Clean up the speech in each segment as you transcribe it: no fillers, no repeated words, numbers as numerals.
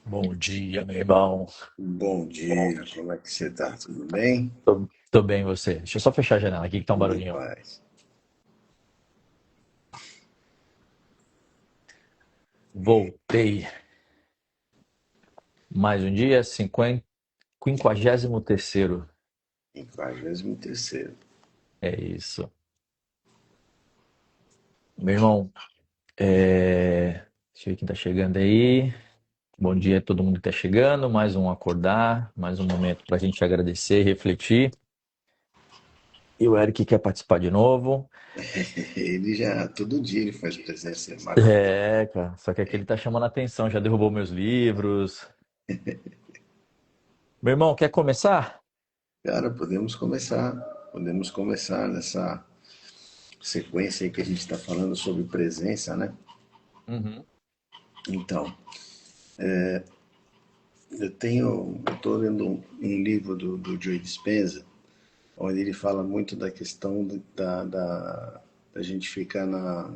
Bom dia, meu irmão. Bom dia, como é que você tá? Tudo bem? Tô bem, e você? Deixa eu só fechar a janela aqui que tá um Tudo em barulhinho. paz. Voltei. Mais um dia, 53º. 53º. É isso. Meu irmão, deixa eu ver quem tá chegando aí. Bom dia a todo mundo que tá chegando. Mais um acordar, mais um momento pra gente agradecer e refletir. E o Eric quer participar de novo. Ele já, todo dia ele faz presença, ele marca. É, cara, só que aqui ele tá chamando a atenção, já derrubou meus livros. Meu irmão, quer começar? Cara, podemos começar nessa sequência aí que a gente está falando sobre presença, né? Uhum. Então, eu tô lendo um livro do Joe Dispenza, onde ele fala muito da questão da gente ficar na.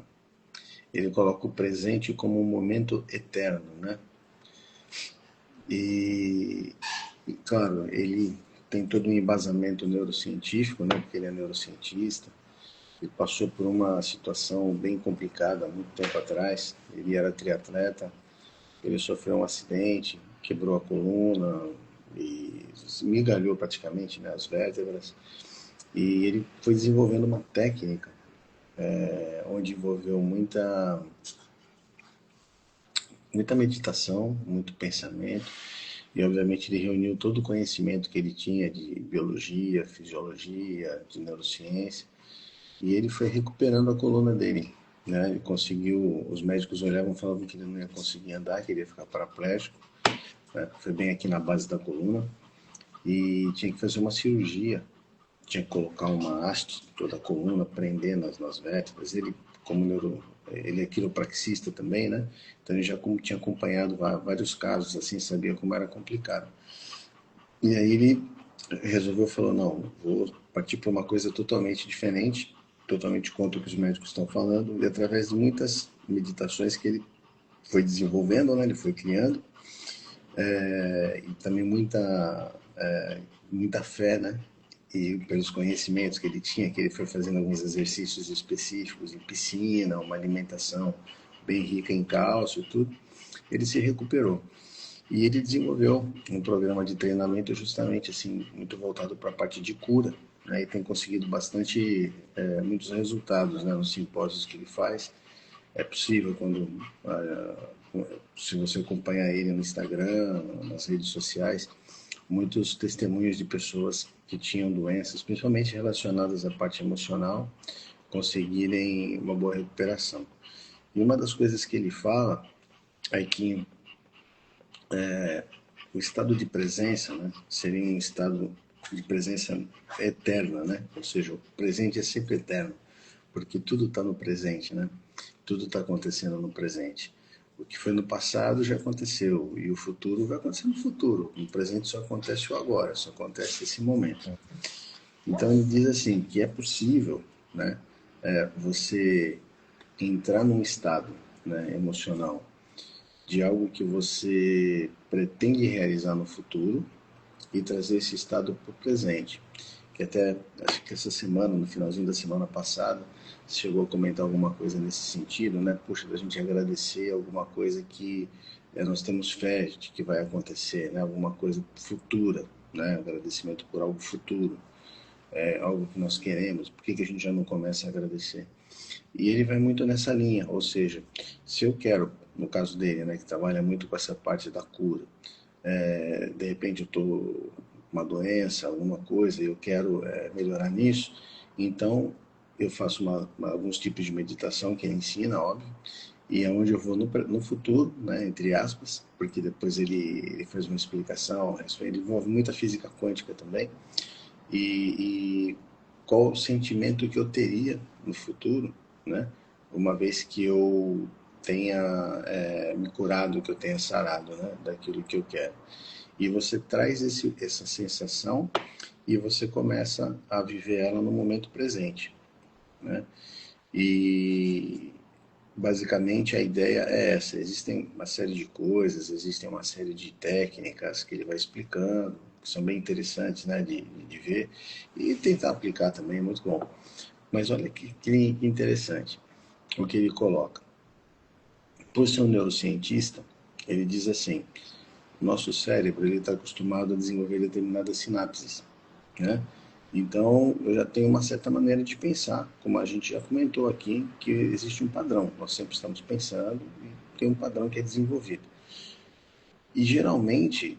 Ele coloca o presente como um momento eterno, né? E, claro, ele tem todo um embasamento neurocientífico, né, porque ele é neurocientista. Ele passou por uma situação bem complicada há muito tempo atrás. Ele era triatleta, ele sofreu um acidente, quebrou a coluna e esmigalhou praticamente, né, as vértebras. E ele foi desenvolvendo uma técnica onde envolveu muita meditação, muito pensamento. E obviamente ele reuniu todo o conhecimento que ele tinha de biologia, fisiologia, de neurociência, e ele foi recuperando a coluna dele. Né? Ele conseguiu, os médicos olhavam e falavam que ele não ia conseguir andar, que ele ia ficar paraplégico, né? Foi bem aqui na base da coluna, e tinha que fazer uma cirurgia, tinha que colocar uma haste em toda a coluna, prender nas vértebras. Ele, ele é quiropraxista também, né? Então ele já tinha acompanhado vários casos, assim, sabia como era complicado. E aí ele resolveu, falou, não, vou partir para uma coisa totalmente diferente, totalmente contra o que os médicos estão falando, e através de muitas meditações que ele foi desenvolvendo, né, ele foi criando, e também muita fé, né, e pelos conhecimentos que ele tinha, que ele foi fazendo alguns exercícios específicos em piscina, uma alimentação bem rica em cálcio e tudo, ele se recuperou. E ele desenvolveu um programa de treinamento justamente assim, muito voltado para a parte de cura, né? E tem conseguido muitos resultados, né, nos simpósios que ele faz. É possível se você acompanhar ele no Instagram, nas redes sociais, muitos testemunhos de pessoas que tinham doenças, principalmente relacionadas à parte emocional, conseguirem uma boa recuperação. E uma das coisas que ele fala é que o estado de presença, né, seria um estado de presença eterna, né? Ou seja, o presente é sempre eterno, porque tudo está no presente, né? Tudo está acontecendo no presente. O que foi no passado já aconteceu e o futuro vai acontecer no futuro. No presente só acontece o agora, só acontece esse momento. Então ele diz assim que é possível, né, você entrar num estado, né, emocional de algo que você pretende realizar no futuro e trazer esse estado para o presente. Que até acho que essa semana, no finalzinho da semana passada, chegou a comentar alguma coisa nesse sentido, né? Puxa, da gente agradecer alguma coisa que nós temos fé de que vai acontecer, né? Alguma coisa futura, né? Agradecimento por algo futuro, algo que nós queremos. Por que a gente já não começa a agradecer? E ele vai muito nessa linha, ou seja, se eu quero, no caso dele, né, que trabalha muito com essa parte da cura, de repente eu estou com uma doença, alguma coisa, e eu quero melhorar nisso, então eu faço alguns tipos de meditação que ele ensina, óbvio, e é onde eu vou no futuro, né, entre aspas, porque depois ele faz uma explicação, ele envolve muita física quântica também, e qual o sentimento que eu teria no futuro, né, uma vez que eu tenha me curado, que eu tenha sarado, né, daquilo que eu quero. E você traz essa sensação e você começa a viver ela no momento presente, né? E basicamente a ideia é essa. Existem uma série de coisas, existem uma série de técnicas que ele vai explicando, que são bem interessantes, né, de ver, e tentar aplicar também é muito bom. Mas olha que interessante o que ele coloca. Por ser um neurocientista, ele diz assim, nosso cérebro ele está acostumado a desenvolver determinadas sinapses, né? Então, eu já tenho uma certa maneira de pensar, como a gente já comentou aqui, que existe um padrão. Nós sempre estamos pensando e tem um padrão que é desenvolvido. E geralmente,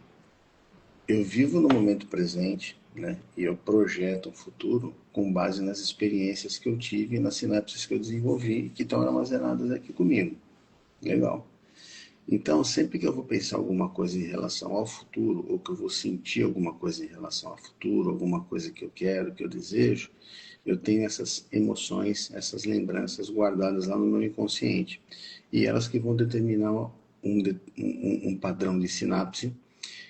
eu vivo no momento presente, né? E eu projeto um futuro com base nas experiências que eu tive, nas sinapses que eu desenvolvi, que estão armazenadas aqui comigo. Legal. Então, sempre que eu vou pensar alguma coisa em relação ao futuro, ou que eu vou sentir alguma coisa em relação ao futuro, alguma coisa que eu quero, que eu desejo, eu tenho essas emoções, essas lembranças guardadas lá no meu inconsciente. E elas que vão determinar um padrão de sinapse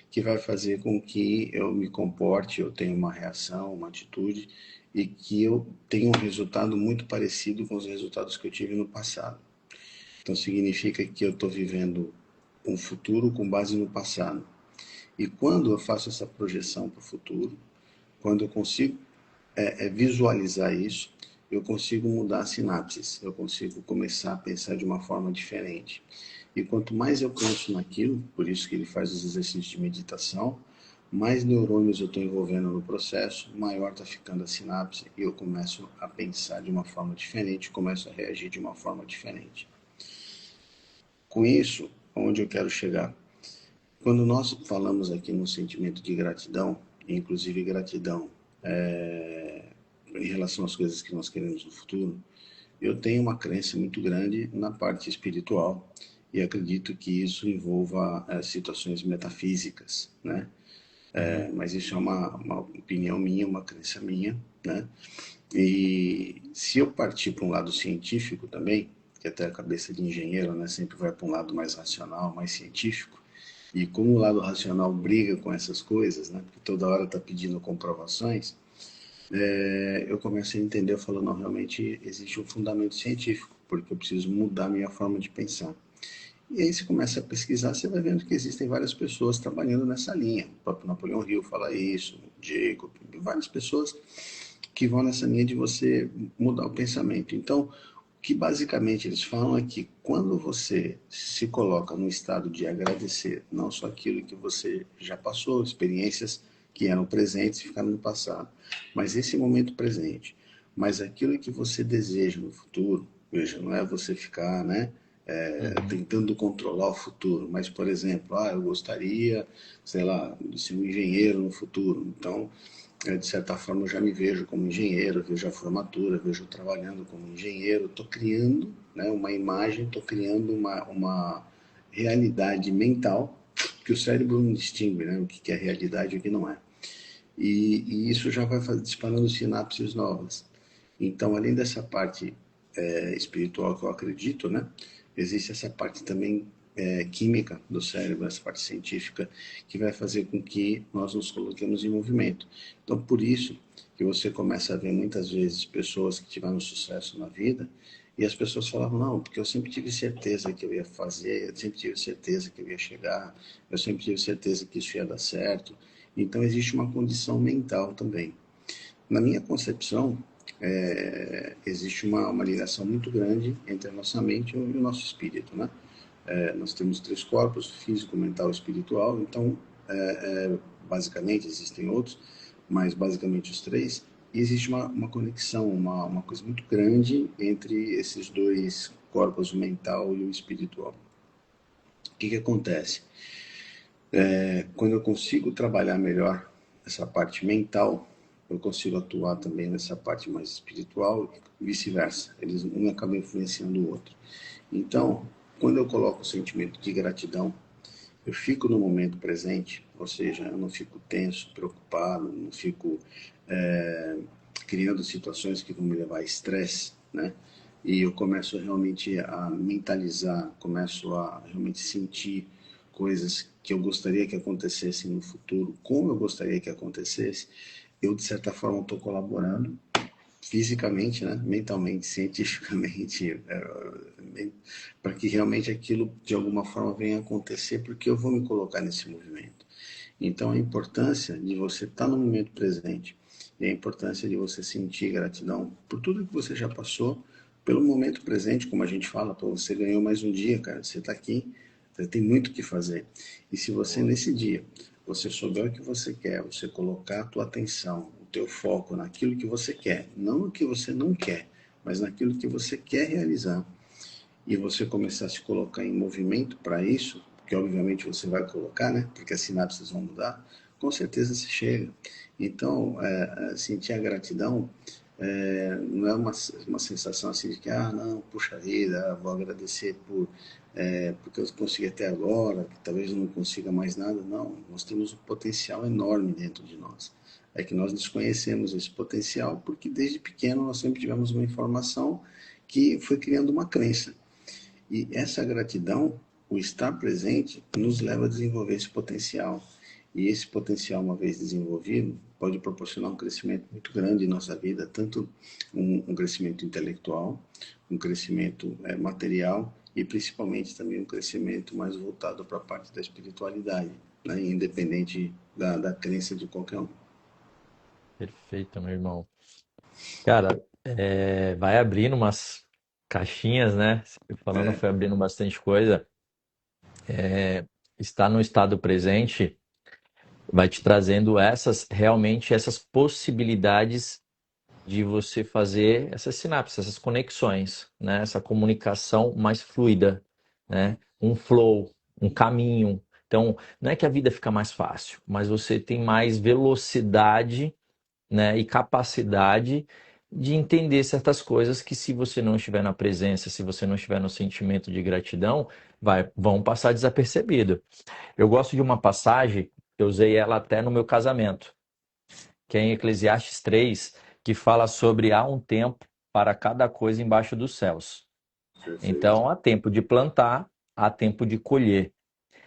que vai fazer com que eu me comporte, eu tenha uma reação, uma atitude, e que eu tenha um resultado muito parecido com os resultados que eu tive no passado. Então significa que eu estou vivendo um futuro com base no passado. E quando eu faço essa projeção para o futuro, quando eu consigo visualizar isso, eu consigo mudar as sinapses, eu consigo começar a pensar de uma forma diferente. E quanto mais eu penso naquilo, por isso que ele faz os exercícios de meditação, mais neurônios eu estou envolvendo no processo, maior está ficando a sinapse e eu começo a pensar de uma forma diferente, começo a reagir de uma forma diferente. Com isso, onde eu quero chegar? Quando nós falamos aqui no sentimento de gratidão, inclusive gratidão em relação às coisas que nós queremos no futuro, eu tenho uma crença muito grande na parte espiritual e acredito que isso envolva situações metafísicas, né? Uhum. Mas isso é uma opinião minha, uma crença minha, né? E se eu partir para um lado científico também, que até a cabeça de engenheiro, né, sempre vai para um lado mais racional, mais científico, e como o lado racional briga com essas coisas, né, porque toda hora está pedindo comprovações, eu começo a entender, eu falo, não, realmente existe um fundamento científico, porque eu preciso mudar a minha forma de pensar. E aí você começa a pesquisar, você vai vendo que existem várias pessoas trabalhando nessa linha. O próprio Napoleão Hill fala isso, Jacob, várias pessoas que vão nessa linha de você mudar o pensamento. Então, o que basicamente eles falam é que quando você se coloca no estado de agradecer, não só aquilo que você já passou, experiências que eram presentes e ficaram no passado, mas esse momento presente, mas aquilo que você deseja no futuro, veja, não é você ficar, né, Uhum. tentando controlar o futuro, mas, por exemplo, eu gostaria, sei lá, de ser um engenheiro no futuro, então de certa forma eu já me vejo como engenheiro, vejo a formatura, vejo trabalhando como engenheiro, estou criando, né, uma imagem, estou criando uma realidade mental que o cérebro não distingue, né, o que é realidade e o que não é. E isso já vai disparando sinapses novas. Então, além dessa parte espiritual que eu acredito, né, existe essa parte também química do cérebro, essa parte científica, que vai fazer com que nós nos coloquemos em movimento. Então, por isso que você começa a ver muitas vezes pessoas que tiveram sucesso na vida e as pessoas falavam, não, porque eu sempre tive certeza que eu ia fazer, eu sempre tive certeza que eu ia chegar, eu sempre tive certeza que isso ia dar certo. Então, existe uma condição mental também. Na minha concepção, existe uma ligação muito grande entre a nossa mente e o nosso espírito, né? Nós temos três corpos, físico, mental e espiritual, então, basicamente, existem outros, mas basicamente os três, e existe uma conexão, uma coisa muito grande entre esses dois corpos, o mental e o espiritual. O que acontece? Quando eu consigo trabalhar melhor essa parte mental, eu consigo atuar também nessa parte mais espiritual e vice-versa. Eles um acaba influenciando o outro. Então, quando eu coloco o sentimento de gratidão, eu fico no momento presente, ou seja, eu não fico tenso, preocupado, não fico é, criando situações que vão me levar a estresse, né? E eu começo realmente a mentalizar, começo a realmente sentir coisas que eu gostaria que acontecessem no futuro, como eu gostaria que acontecesse, eu de certa forma estou colaborando fisicamente, né? Mentalmente, cientificamente, para que realmente aquilo de alguma forma venha a acontecer, porque eu vou me colocar nesse movimento. Então, a importância de você estar no momento presente e a importância de você sentir gratidão por tudo que você já passou, pelo momento presente, como a gente fala, pô, você ganhou mais um dia, cara, você está aqui, você tem muito o que fazer. E se você nesse dia, você souber o que você quer, você colocar a tua atenção, o teu foco naquilo que você quer, não no que você não quer, mas naquilo que você quer realizar, e você começar a se colocar em movimento para isso, que obviamente você vai colocar, né? Porque as sinapses vão mudar, com certeza se chega. Então, sentir a gratidão não é uma sensação assim de que, ah, não, puxa vida, vou agradecer porque eu consegui até agora, que talvez eu não consiga mais nada. Não, nós temos um potencial enorme dentro de nós. É que nós desconhecemos esse potencial porque desde pequeno nós sempre tivemos uma informação que foi criando uma crença. E essa gratidão, o estar presente, nos leva a desenvolver esse potencial. E esse potencial, uma vez desenvolvido, pode proporcionar um crescimento muito grande em nossa vida, tanto um crescimento intelectual, um crescimento material e principalmente também um crescimento mais voltado para a parte da espiritualidade, né? Independente da crença de qualquer um. Perfeito, meu irmão. Cara, vai abrindo umas caixinhas, né? Você foi falando, É, foi abrindo bastante coisa. Estar no estado presente vai te trazendo realmente essas possibilidades de você fazer essas sinapses, essas conexões, né? Essa comunicação mais fluida, né? Um flow, um caminho. Então, não é que a vida fica mais fácil, mas você tem mais velocidade, né, e capacidade de entender certas coisas que, se você não estiver na presença, se você não estiver no sentimento de gratidão, vão passar desapercebido. Eu gosto de uma passagem, eu usei ela até no meu casamento, que é em Eclesiastes 3, que fala sobre há um tempo para cada coisa embaixo dos céus. perfeito. Então, há tempo de plantar, há tempo de colher.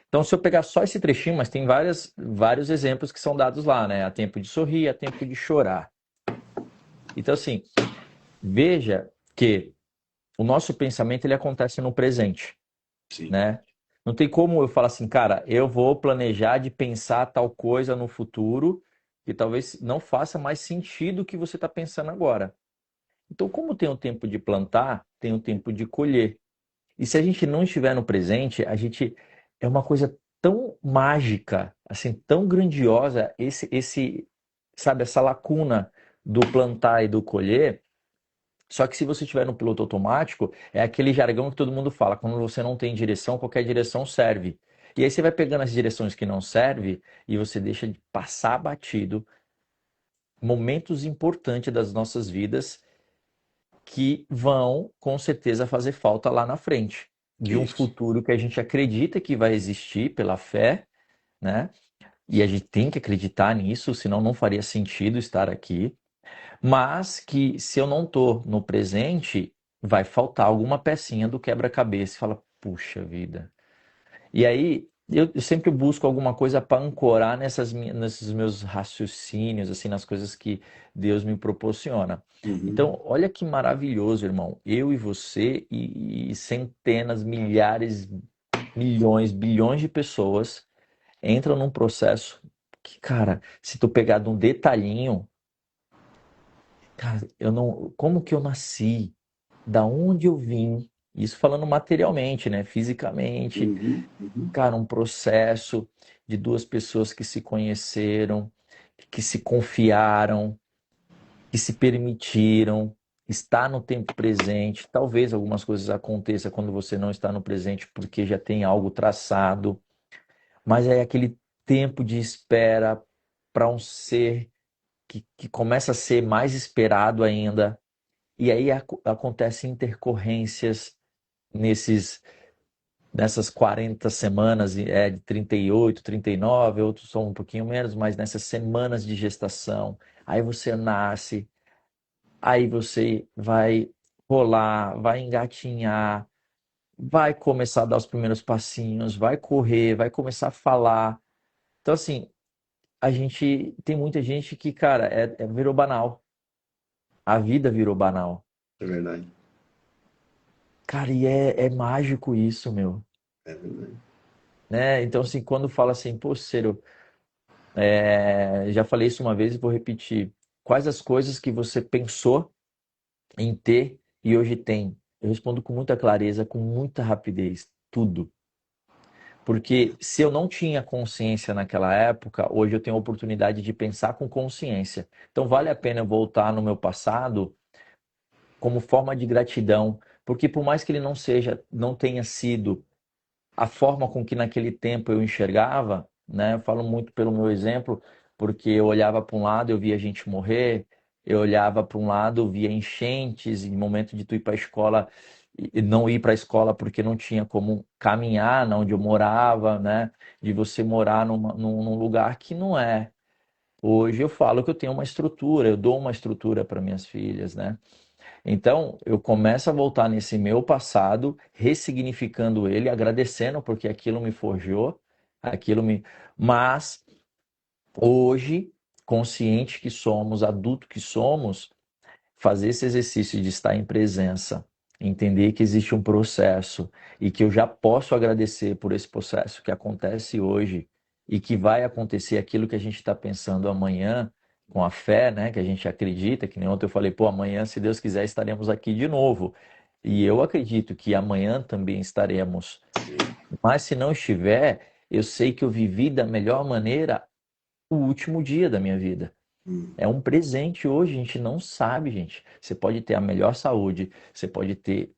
Então, se eu pegar só esse trechinho, mas tem vários exemplos que são dados lá, né? Há tempo de sorrir, há tempo de chorar. Então, assim, veja que o nosso pensamento ele acontece no presente, Sim, né? Não tem como eu falar assim, cara, eu vou planejar de pensar tal coisa no futuro que talvez não faça mais sentido o que você está pensando agora. Então, como tem o tempo de plantar, tem o tempo de colher. E se a gente não estiver no presente, a gente é uma coisa tão mágica, assim, tão grandiosa, sabe, essa lacuna do plantar e do colher. Só que se você estiver no piloto automático, é aquele jargão que todo mundo fala, quando você não tem direção, qualquer direção serve. E aí você vai pegando as direções que não servem e você deixa de passar batido momentos importantes das nossas vidas que vão com certeza fazer falta lá na frente, de um isso. futuro que a gente acredita que vai existir pela fé, né? E a gente tem que acreditar nisso, senão não faria sentido estar aqui. Mas que, se eu não estou no presente, vai faltar alguma pecinha do quebra-cabeça. E fala, puxa vida. E aí eu sempre busco alguma coisa para ancorar nesses meus raciocínios, assim, nas coisas que Deus me proporciona. Uhum. Então, olha que maravilhoso, irmão. Eu e você e centenas, milhares, milhões, bilhões de pessoas entram num processo que, cara, se tu pegar de um detalhinho, cara, eu não, como que eu nasci? Da onde eu vim? Isso falando materialmente, né? Fisicamente. Uhum. Uhum. Cara, um processo de duas pessoas que se conheceram, que se confiaram, que se permitiram estar no tempo presente. Talvez algumas coisas aconteçam quando você não está no presente porque já tem algo traçado, mas é aquele tempo de espera para um ser que começa a ser mais esperado ainda. E aí acontecem intercorrências nesses nessas 40 semanas, de 38, 39, outros são um pouquinho menos, mas nessas semanas de gestação, aí você nasce, aí você vai rolar, vai engatinhar, vai começar a dar os primeiros passinhos, vai correr, vai começar a falar. Então, assim, a gente tem muita gente que, cara, virou banal. A vida virou banal. É verdade. Cara, e é mágico isso, meu. É verdade. Né? Então, assim, quando fala assim, pô, Ciro, já falei isso uma vez e vou repetir. Quais as coisas que você pensou em ter e hoje tem? Eu respondo com muita clareza, com muita rapidez. Tudo. Porque se eu não tinha consciência naquela época, hoje eu tenho a oportunidade de pensar com consciência. Então vale a pena eu voltar no meu passado como forma de gratidão, porque por mais que ele não seja, não tenha sido a forma com que naquele tempo eu enxergava, né? Eu falo muito pelo meu exemplo, porque eu olhava para um lado, eu via gente morrer, eu olhava para um lado, eu via enchentes, em momento de tu ir para a escola e não ir para a escola porque não tinha como caminhar na onde eu morava, né? De você morar num lugar que não é. Hoje eu falo que eu tenho uma estrutura, eu dou uma estrutura para minhas filhas, né? Então, eu começo a voltar nesse meu passado, ressignificando ele, agradecendo porque aquilo me forjou, aquilo me. Mas hoje, consciente que somos, adulto que somos, fazer esse exercício de estar em presença, entender que existe um processo e que eu já posso agradecer por esse processo que acontece hoje e que vai acontecer aquilo que a gente está pensando amanhã, com a fé, né? Que a gente acredita, que nem ontem eu falei, pô, amanhã, se Deus quiser, estaremos aqui de novo. E eu acredito que amanhã também estaremos. Mas se não estiver, eu sei que eu vivi da melhor maneira o último dia da minha vida. Hum. É um presente hoje, a gente não sabe, gente. Você pode ter a melhor saúde, você pode ter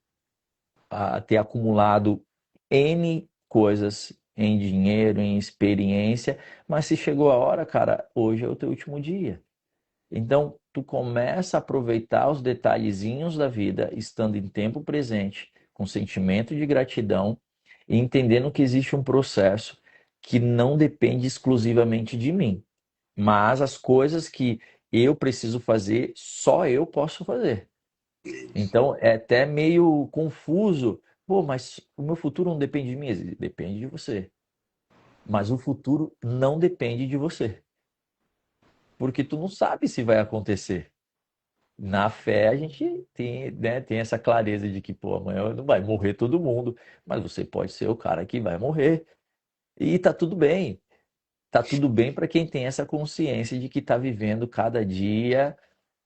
acumulado N coisas em dinheiro, em experiência, mas se chegou a hora, cara, hoje é o teu último dia. Então, tu começa a aproveitar os detalhezinhos da vida, estando em tempo presente, com sentimento de gratidão e entendendo que existe um processo que não depende exclusivamente de mim, mas as coisas que eu preciso fazer, só eu posso fazer. Então é até meio confuso. Pô, mas o meu futuro não depende de mim, depende de você. Mas o futuro não depende de você, porque tu não sabe se vai acontecer. Na fé a gente tem, né, tem essa clareza de que, pô, amanhã não vai morrer todo mundo, mas você pode ser o cara que vai morrer. E tá tudo bem. Tá tudo bem para quem tem essa consciência de que está vivendo cada dia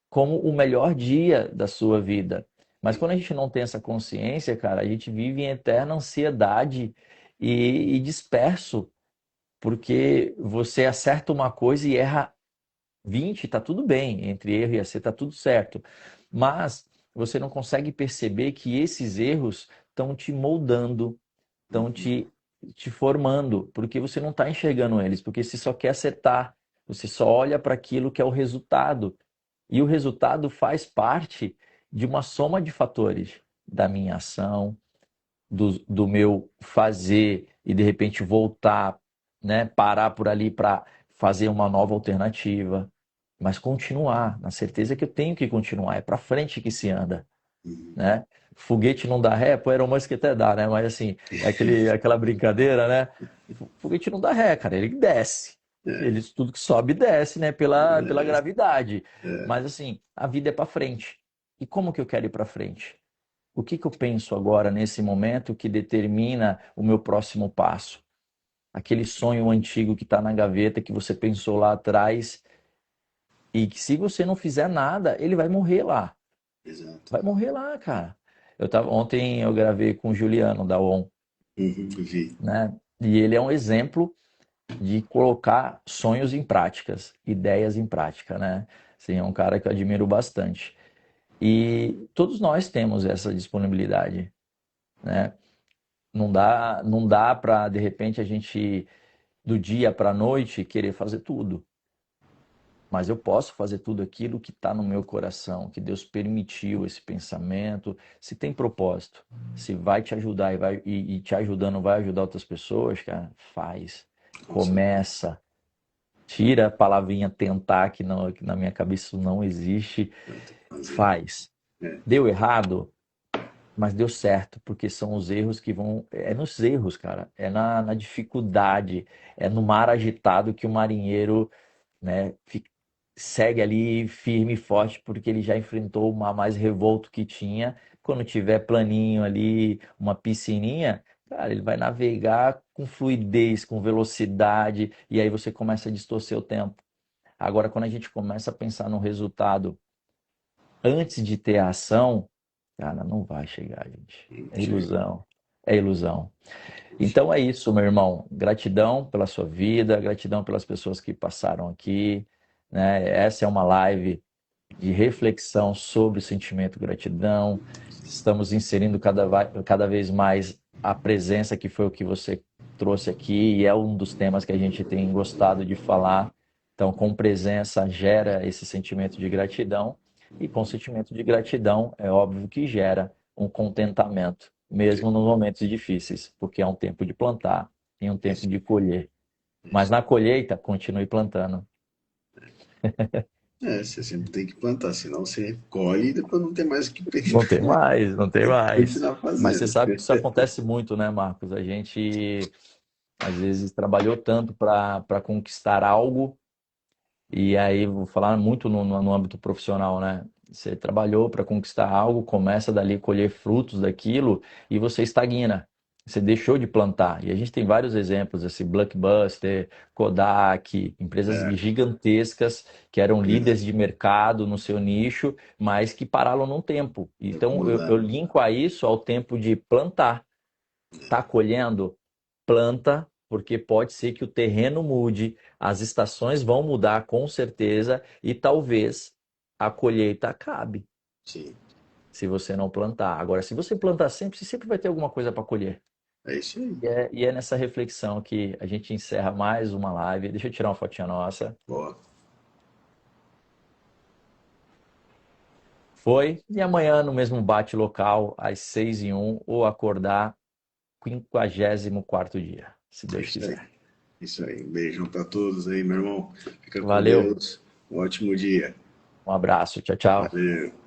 como o melhor dia da sua vida. Mas quando a gente não tem essa consciência, cara, a gente vive em eterna ansiedade e disperso, porque você acerta uma coisa e erra 20, tá tudo bem, entre erro e acerto tá tudo certo. Mas você não consegue perceber que esses erros estão te moldando, estão te formando, porque você não está enxergando eles, porque você só quer acertar, você só olha para aquilo que é o resultado. E o resultado faz parte de uma soma de fatores, da minha ação, do meu fazer e de repente voltar, né, parar por ali para fazer uma nova alternativa, mas continuar, na certeza que eu tenho que continuar, é para frente que se anda, Hum. né? Foguete não dá ré, pô, Elon Musk até dá, né? Mas assim, aquela brincadeira, né? Foguete não dá ré, cara, ele desce. É, Ele, tudo que sobe desce, né? Pela é, gravidade. é. Mas assim, a vida é para frente. E como que eu quero ir para frente? O que que eu penso agora nesse momento que determina o meu próximo passo? Aquele sonho antigo que está na gaveta que você pensou lá atrás e que se você não fizer nada, ele vai morrer lá. Exato. Vai morrer lá, cara. Ontem eu gravei com o Juliano da ON, Uhum, vi. né? E ele é um exemplo de colocar sonhos em práticas, ideias em prática, né? Assim, é um cara que eu admiro bastante. E todos nós temos essa disponibilidade, né? Não dá para de repente a gente do dia para a noite querer fazer tudo. Mas eu posso fazer tudo aquilo que está no meu coração, que Deus permitiu esse pensamento. Se tem propósito, se vai te ajudar e te ajudando vai ajudar outras pessoas, cara, faz. Com certeza. Começa. Tira a palavrinha tentar, que na minha cabeça isso não existe. Fazer. Faz. É, Deu errado, mas deu certo, porque são os erros que vão. É nos erros, cara. É na dificuldade. É no mar agitado que o marinheiro, né, fica. segue ali firme e forte, porque ele já enfrentou o mar mais revolto que tinha. Quando tiver planinho ali, uma piscininha, cara, ele vai navegar com fluidez, com velocidade, e aí você começa a distorcer o tempo. Agora, quando a gente começa a pensar no resultado antes de ter a ação, cara, não vai chegar, gente. Não É chega. ilusão. É ilusão. Então é isso, meu irmão. Gratidão pela sua vida, gratidão pelas pessoas que passaram aqui, né? Essa é uma live de reflexão sobre o sentimento de gratidão. Estamos inserindo cada vez mais a presença, que foi o que você trouxe aqui, e é um dos temas que a gente tem gostado de falar. Então, com presença gera esse sentimento de gratidão, e com sentimento de gratidão é óbvio que gera um contentamento, mesmo nos momentos difíceis, porque é um tempo de plantar e um tempo Isso, de colher. Mas isso. na colheita, continue plantando. É, você sempre tem que plantar, senão você colhe e depois não tem mais o que Não tem mais, não tem tem que mais. continuar Mas você fazendo. sabe que isso acontece muito, né, Marcos? A gente às vezes trabalhou tanto para conquistar algo, e aí vou falar muito no âmbito profissional, né? Você trabalhou para conquistar algo, começa dali a colher frutos daquilo e você estagna. Você deixou de plantar. E a gente tem vários exemplos, assim, Blockbuster, Kodak, empresas É, gigantescas que eram verdade. líderes de mercado no seu nicho, mas que pararam num tempo. Então eu Acomodaram. linko a isso ao tempo de plantar. Tá colhendo? Planta, porque pode ser que o terreno mude, as estações vão mudar com certeza e talvez a colheita acabe Sim, se você não plantar. Agora, se você plantar sempre, você sempre vai ter alguma coisa para colher. é isso aí. E é nessa reflexão que a gente encerra mais uma live. Deixa eu tirar uma fotinha nossa. Boa. Foi. E amanhã, no mesmo bate local, às 6h01, ou acordar 54º dia, se É Deus isso aí. quiser. Isso aí. Um beijão pra todos aí, meu irmão. Fica com Valeu. Deus. Um ótimo dia. Um abraço. Tchau, tchau. Valeu.